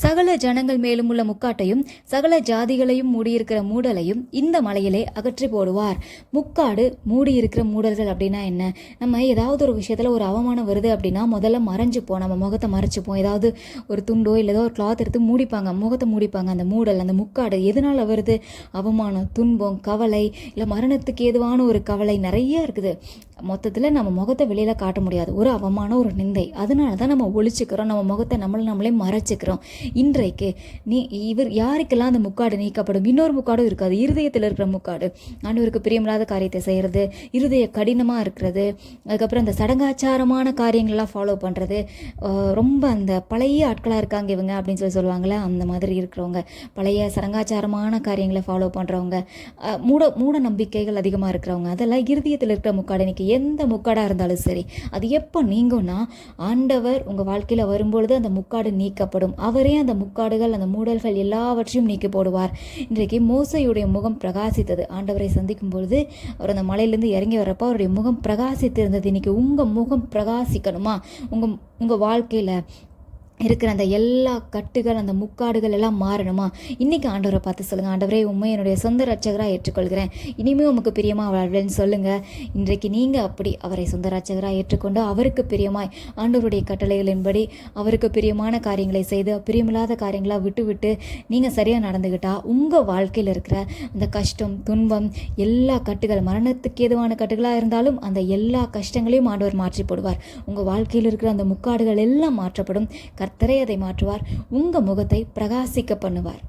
சகல ஜனங்கள் மேலும் உள்ள முக்காட்டையும் சகல ஜாதிகளையும் மூடியிருக்கிற மூடலையும் இந்த மலையிலே அகற்றி போடுவார். முக்காடு மூடியிருக்கிற மூடல்கள் அப்படின்னா என்ன? நம்ம ஏதாவது ஒரு விஷயத்தில் ஒரு அவமானம் வருது அப்படின்னா முதல்ல மறைஞ்சுப்போம், நம்ம முகத்தை மறைச்சிப்போம். ஏதாவது ஒரு துண்டோ இல்லை ஏதோ ஒரு கிளாத் எடுத்து மூடிப்பாங்க, முகத்தை மூடிப்பாங்க. அந்த மூடல், அந்த முக்காடு எதனால் வருது? அவமானம், துன்பம், கவலை, இல்லை மரணத்துக்கு ஏதுவான ஒரு கவலை நிறைய இருக்குது. மொத்தத்தில் நம்ம முகத்தை வெளியில் காட்ட முடியாது, ஒரு அவமானம், ஒரு நிந்தை. அதனால தான் நம்ம ஒழிச்சுக்கிறோம், நம்ம முகத்தை நம்மளே மறைச்சிக்கிறோம். இன்றைக்கு இவர் யாருக்கெல்லாம் அந்த முக்காடு நீக்கப்படும்? இன்னொரு முக்காடும் இருக்காது, இருதயத்தில் இருக்கிற முக்காடு. ஆண்டவருக்கு பிரியமில்லாத காரியத்தை செய்கிறது, இருதய கடினமாக இருக்கிறது, அதுக்கப்புறம் அந்த சடங்காச்சாரமான காரியங்கள்லாம் ஃபாலோ பண்ணுறது, ரொம்ப அந்த பழைய ஆட்களாக இருக்காங்க இவங்க அப்படின்னு சொல்லுவாங்களே, அந்த மாதிரி இருக்கிறவங்க, பழைய சடங்காச்சாரமான காரியங்களை ஃபாலோ பண்ணுறவங்க, மூட நம்பிக்கைகள் அதிகமாக இருக்கிறவங்க, அதெல்லாம் இருதயத்தில் இருக்கிற முக்காடு. இன்னைக்கு எந்த முக்காடாக இருந்தாலும் சரி, அது எப்போ நீங்கும்னா ஆண்டவர் உங்கள் வாழ்க்கையில் வரும்பொழுது அந்த முக்காடு நீக்கப்படும். அவரே அந்த முக்காடுகள், அந்த மூடல்கள் எல்லாவற்றையும் நீக்கி போடுவார். இன்றைக்கு மோசையுடைய முகம் பிரகாசித்தது. ஆண்டவரை சந்திக்கும் பொழுது அவர் அந்த மலையிலேருந்து இறங்கி வரப்போ அவருடைய முகம் பிரகாசித்து இருந்தது. இன்னைக்கு உங்கள் முகம் பிரகாசிக்கணுமா? உங்கள் வாழ்க்கையில் இருக்கிற அந்த எல்லா கட்டுகள், அந்த முக்காடுகள் எல்லாம் மாறணுமா? இன்றைக்கி ஆண்டவரை பார்த்து சொல்லுங்கள், ஆண்டவரே உண்மை என்னுடைய சொந்த ரட்சகராக ஏற்றுக்கொள்கிறேன், இனிமேல் உமக்கு பிரியமாக வாழ்வேன்னு சொல்லுங்கள். இன்றைக்கு நீங்கள் அப்படி அவரை சொந்த ரட்சகராக ஏற்றுக்கொண்டு அவருக்கு பிரியமாய் ஆண்டவருடைய கட்டளைகளின்படி அவருக்கு பிரியமான காரியங்களை செய்து பிரியமில்லாத காரியங்களாக விட்டு நீங்கள் சரியாக நடந்துக்கிட்டால் உங்கள் வாழ்க்கையில் இருக்கிற அந்த கஷ்டம், துன்பம், எல்லா கட்டுகள், மரணத்துக்கு ஏதுவான கட்டுகளாக இருந்தாலும் அந்த எல்லா கஷ்டங்களையும் ஆண்டவர் மாற்றி போடுவார். உங்கள் வாழ்க்கையில் இருக்கிற அந்த முக்காடுகள் எல்லாம் மாற்றப்படும். கர்த்தரே அதை மாற்றுவார், உங்கள் முகத்தை பிரகாசிக்க பண்ணுவார்.